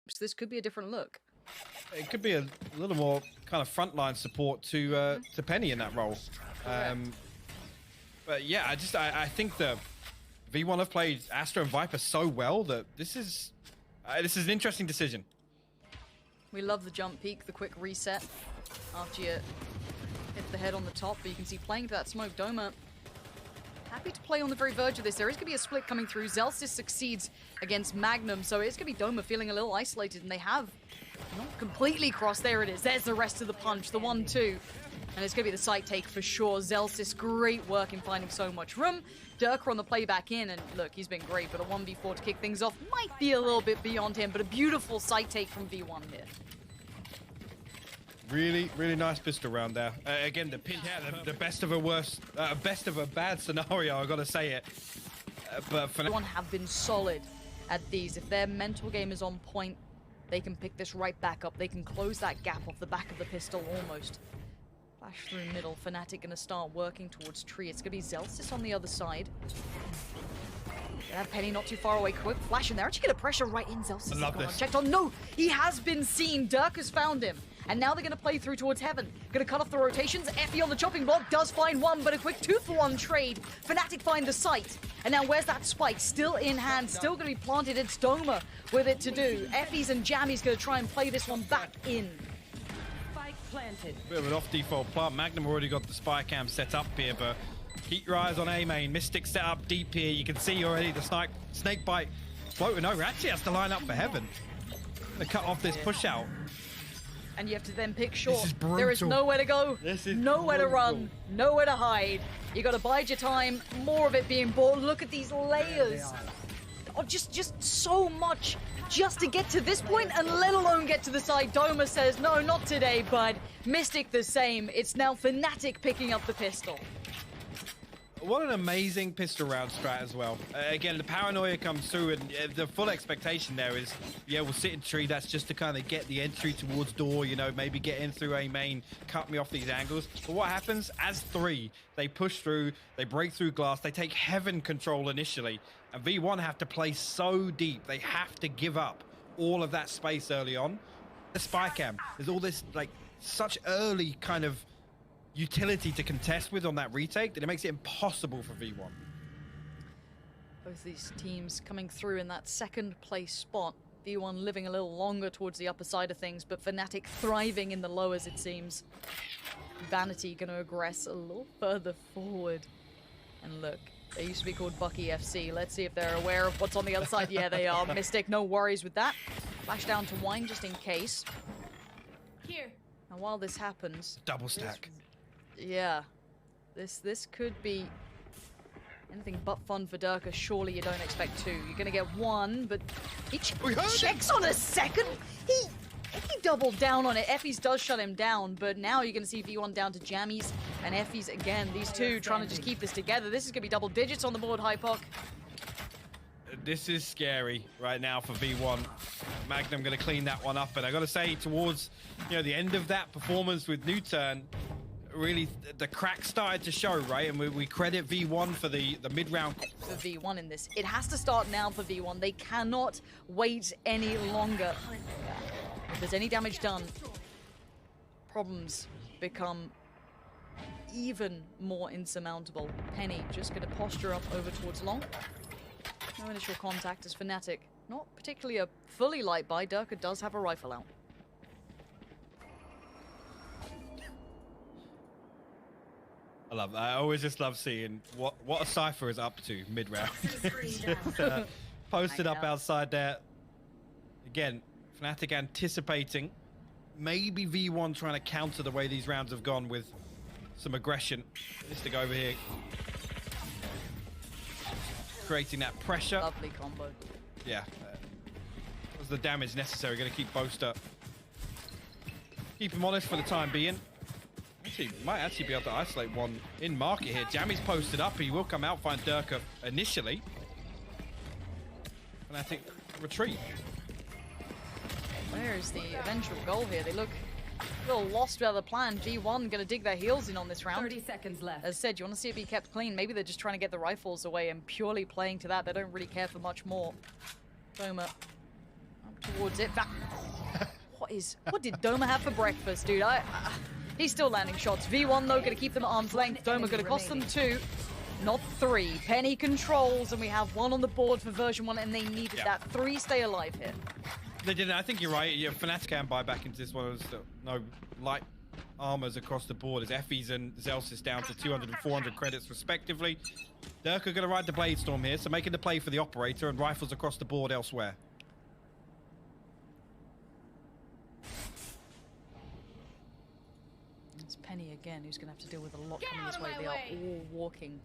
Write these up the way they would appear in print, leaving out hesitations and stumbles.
So this could be a different look. It could be a little more kind of frontline support to phoeni in that role. But yeah, I think the V1 have played Astra and Viper so well that this is an interesting decision. We love the jump peek, the quick reset after you hit the head on the top, but you can see playing to that smoke. Doma happy to play on the very verge of this. There is going to be a split coming through. Zellsis succeeds against Magnum, so it's going to be Doma feeling a little isolated, and they have not completely crossed. There it is. There's the rest of the punch, the 1-2. And it's going to be the site take for sure. Zellsis, great work in finding so much room. Durka on the play back in, and look, he's been great, but a 1v4 to kick things off might be a little bit beyond him, but a beautiful site take from V1 here. Really, really nice pistol round there. Again, the best of a best of a bad scenario, I gotta say it. But for V1 have been solid at these. If their mental game is on point, they can pick this right back up. They can close that gap off the back of the pistol almost. Flash through middle. Fnatic gonna start working towards tree. It's gonna be Zellsis on the other side. Yeah, phoeni not too far away. Quick flash in there. Actually get a pressure right in. Zellsis is gone unchecked on. No, he has been seen. Dirk has found him. And now they're going to play through towards heaven. Going to cut off the rotations. Effie on the chopping block does find one, but a quick 2-for-1 trade. Fnatic find the site. And now where's that spike? Still in hand. Still going to be planted. It's Doma with it to do. Effie's and Jammy's going to try and play this one back in. Spike planted. Bit of an off-default plant. Magnum already got the spy cam set up here, but keep your eyes on A main. Mystic set up deep here. You can see already the snake bite floating over. Actually has to line up for heaven. Going to cut off this push out. And you have to then pick short. This is brutal. There is nowhere to go, nowhere to run, nowhere to hide. You got to bide your time. More of it being bought. Look at these layers. Oh, just so much just to get to this point, and let alone get to the side. Doma says, no, not today, bud. Mystic the same. It's now Fnatic picking up the pistol. What an amazing pistol round strat as well. Again, the paranoia comes through, and the full expectation there is, yeah, we'll sit in tree. That's just to kind of get the entry towards door, you know, maybe get in through A main, cut me off these angles. But what happens? As three, they push through, they break through glass, they take heaven control initially, and V1 have to play so deep. They have to give up all of that space early on. The spy cam, there's all this, like, such early kind of utility to contest with on that retake that it makes it impossible for V1. Both these teams coming through in that second place spot. V1 living a little longer towards the upper side of things, but Fnatic thriving in the lowers, it seems. Vanity going to aggress a little further forward. And look, they used to be called Bucky FC. Let's see if they're aware of what's on the other side. Yeah, they are. Mystic, no worries with that. Flash down to Wine just in case. Here. And while this happens... Double stack. Yeah, this could be anything but fun for Durka. Surely you don't expect two. You're gonna get one, but he checks on a second. He doubled down on it. Effie's does shut him down, but now you're gonna see V1 down to Jammies and Effie's again. These two trying to just keep this together. This is gonna be double digits on the board, Hypoc. This is scary right now for V1. Magnum gonna clean that one up, and I gotta say, towards the end of that performance with New Turn, really the cracks started to show, right? And we credit V1 for the mid-round. For V1 in this. It has to start now for V1. They cannot wait any longer. If there's any damage done, problems become even more insurmountable. phoeni just going to posture up over towards long. No initial contact as Fnatic. Not particularly a fully light buy. Durka does have a rifle out. I always just love seeing what a Cypher is up to mid-round. Posted up outside there. Again, Fnatic anticipating maybe V1 trying to counter the way these rounds have gone with some aggression. Mystic over here. Creating that pressure. Lovely combo. Yeah. Was the damage necessary. Going to keep Boaster. Keep him honest for the time being. Might actually be able to isolate one in market here. Jammy's posted up. He will come out, find Durka initially. And I think retreat. Where is the eventual goal here? They look a little lost without the plan. G1 going to dig their heels in on this round. 30 seconds left. As said, you want to see it be kept clean. Maybe they're just trying to get the rifles away and purely playing to that. They don't really care for much more. Doma up towards it. What did Doma have for breakfast, dude? He's still landing shots. V1 though, gonna keep them at arm's length. Doma gonna cost them 2, not 3. Penny controls, and we have 1 on the board for version 1, and they needed that 3 stay alive here. They didn't. I think you're right. Yeah, Fnatic can buy back into this one. No light armors across the board as Effie's and Zelsis down to 200 and 400 credits respectively. Dirk are going to ride the Blade Storm here, so making the play for the operator and rifles across the board elsewhere. It's Penny again who's going to have to deal with a lot coming his way. They are all walking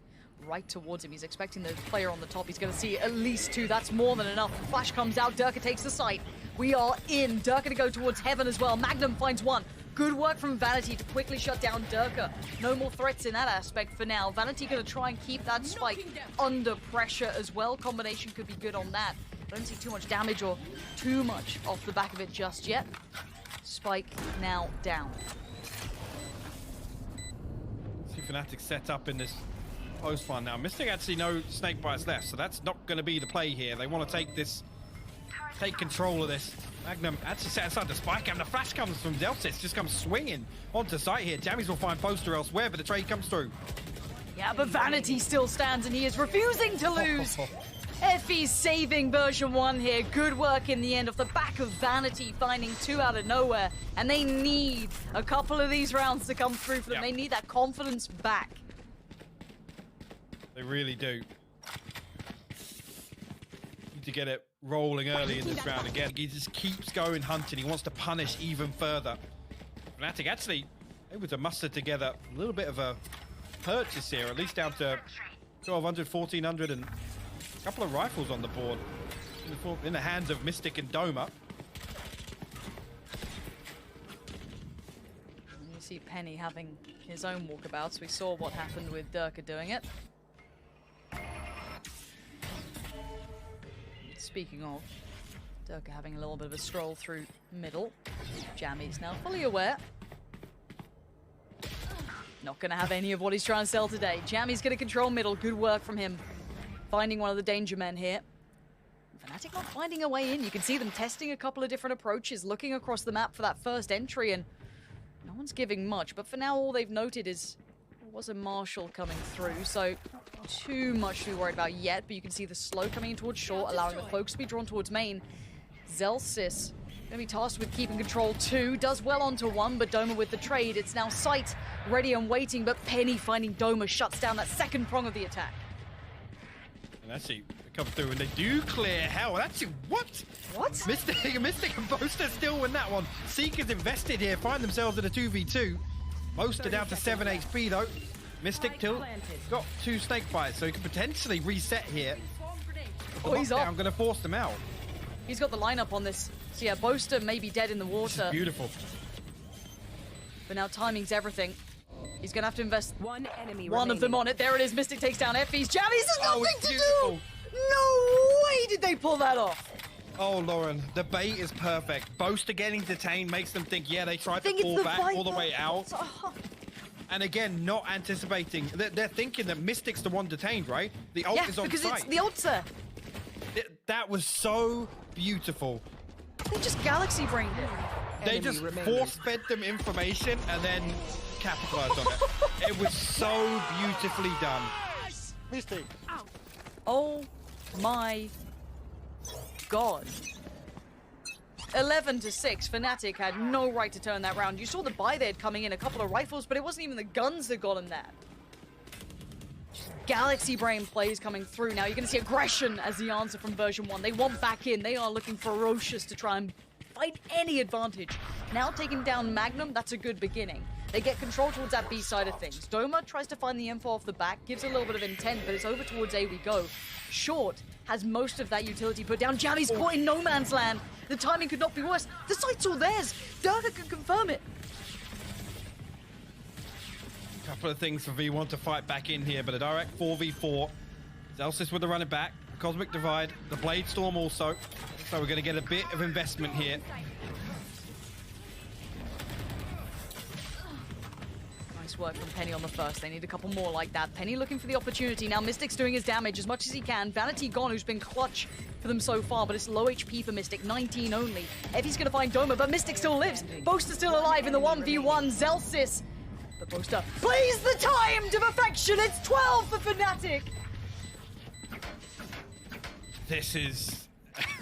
right towards him. He's expecting the player on the top. He's going to see at least 2. That's more than enough. The flash comes out. Durka takes the site. We are in. Durka to go towards heaven as well. Magnum finds 1. Good work from Vanity to quickly shut down Durka. No more threats in that aspect for now. Vanity going to try and keep that spike under pressure as well. Combination could be good on that. I don't see too much damage or too much off the back of it just yet. Spike now down. See Fnatic set up in this post one now. Mystic actually no snake bites left, so that's not going to be the play here. They want to take control of this. Magnum actually set aside the spike, and the flash comes from Zelsis, just comes swinging onto site here. Jammies will find poster elsewhere, but the trade comes through. Yeah, but Vanity still stands, and he is refusing to lose. Effie's saving version 1 here. Good work in the end off the back of Vanity, finding 2 out of nowhere. And they need a couple of these rounds to come through for them. They need that confidence back. They really do. Need to get it rolling early in this round again. He just keeps going hunting. He wants to punish even further. Fnatic actually able to muster together a little bit of a purchase here, at least down to 1200, 1400, and a couple of rifles on the board in the hands of Mystic and Doma. You see Penny having his own walkabouts. We saw what happened with Durka doing it. Speaking of, Durka having a little bit of a stroll through middle. Jammy's now fully aware. Not going to have any of what he's trying to sell today. Jammy's going to control middle. Good work from him. Finding one of the danger men here. Fnatic not finding a way in. You can see them testing a couple of different approaches, looking across the map for that first entry, and no one's giving much. But for now, all they've noted is there was a Marshal coming through, so not too much to be worried about yet. But you can see the slow coming in towards short, allowing the focus to be drawn towards main. Zelsis going to be tasked with keeping control 2. Does well onto 1, but Doma with the trade. It's now sight ready and waiting, but Penny finding Doma shuts down that second prong of the attack. And actually, they come through and they do clear hell. Actually, what? What? Mystic and Boaster still win that one. Seekers invested here, find themselves in a 2v2. Boaster down to 7 HP though. Mystic till got 2 snake bites, so he can potentially reset here. Oh, he's I'm going to force them out. He's got the lineup on this. So yeah, Boaster may be dead in the water. Beautiful. But now timing's everything. He's going to have to invest one of them on it. There it is. Mystic takes down Effie's. Jammies has nothing to beautiful. do! No way did they pull that off! Oh, Lauren, the bait is perfect. Boaster getting detained makes them think, yeah, they tried to pull back all the way out. And again, not anticipating. They're thinking that Mystic's the one detained, right? The ult is on because site. it's the ult's there. That was so beautiful. They just galaxy brained it. They just force-fed them information and then capitalized on it. It was so beautifully done. Mystic. Oh my god. 11-6. Fnatic had no right to turn that round. You saw the buy they had coming in, a couple of rifles, but it wasn't even the guns that got him that. Galaxy Brain plays coming through. Now you're going to see aggression as the answer from version 1. They want back in. They are looking ferocious to try and fight any advantage. Now taking down Magnum, that's a good beginning. They get control towards that B side of things. Doma tries to find the info off the back, gives a little bit of intent, but it's over towards A we go. Short has most of that utility put down. Jammy's caught in no man's land. The timing could not be worse. The site's all theirs. Durka can confirm it. Couple of things for V1 to fight back in here, but a direct 4v4. Zelsis with the running back, Cosmic Divide, the Blade Storm also. So we're going to get a bit of investment here. Nice Nice work from Penny on the first. They need a couple more like that. Penny looking for the opportunity. Now Mystic's doing his damage as much as he can. Vanity gone, who's been clutch for them so far, but it's low HP for Mystic, 19 only. Evie's gonna find Doma, but Mystic still lives. Boaster's still alive in the 1v1. Zelsis. But Boaster plays the timed perfection. It's 12 for Fnatic. This is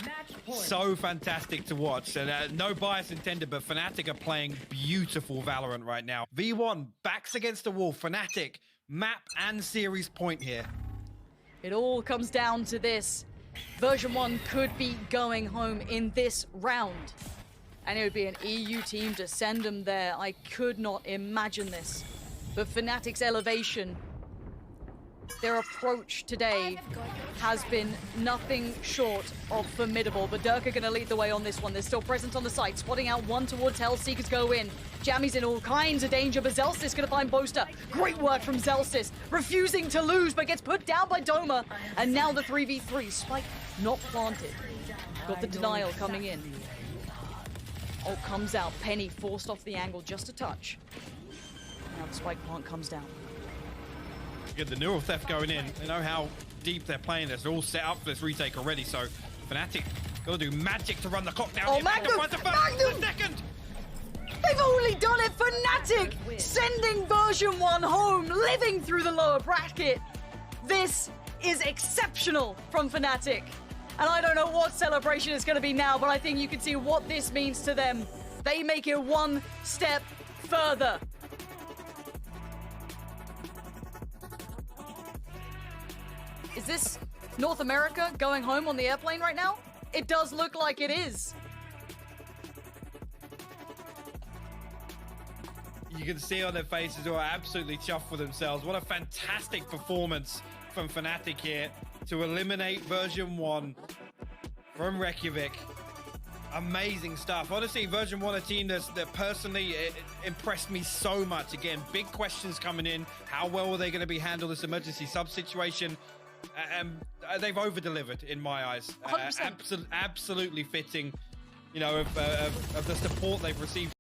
Match point. so fantastic to watch, and no bias intended, but Fnatic are playing beautiful Valorant right now. V1 backs against the wall. Fnatic map and series point here. It all comes down to this. Version 1 could be going home in this round. And it would be an EU team to send them there. I could not imagine this. But Fnatic's elevation, their approach today has been nothing short of formidable. But Dirk are going to lead the way on this one. They're still present on the site, spotting out one towards Hell. Seekers go in. Jammy's in all kinds of danger, but Zelsis going to find Boaster. Great work from Zelsis, refusing to lose, but gets put down by Doma. And now the 3v3. Spike not planted. Got the denial coming in. Oh, comes out. Penny forced off the angle just a touch. Now the spike plant comes down. Get the neural theft going in. They know how deep they're playing this. They're all set up for this retake already, so Fnatic got to do magic to run the clock down. Oh, Magnum! Magnum! Second! They've only done it for Fnatic! Sending version 1 home, living through the lower bracket. This is exceptional from Fnatic. And I don't know what celebration it's going to be now, but I think you can see what this means to them. They make it one step further. Is this North America going home on the airplane right now? It does look like it is. You can see on their faces who are absolutely chuffed with themselves. What a fantastic performance from Fnatic here to eliminate version 1 from Reykjavik. Amazing stuff. Honestly, version 1, a team that personally impressed me so much. Again, big questions coming in. How well are they going to be handle this emergency sub situation? They've over-delivered in my eyes. 100%. Absolutely fitting, you know, of the support they've received.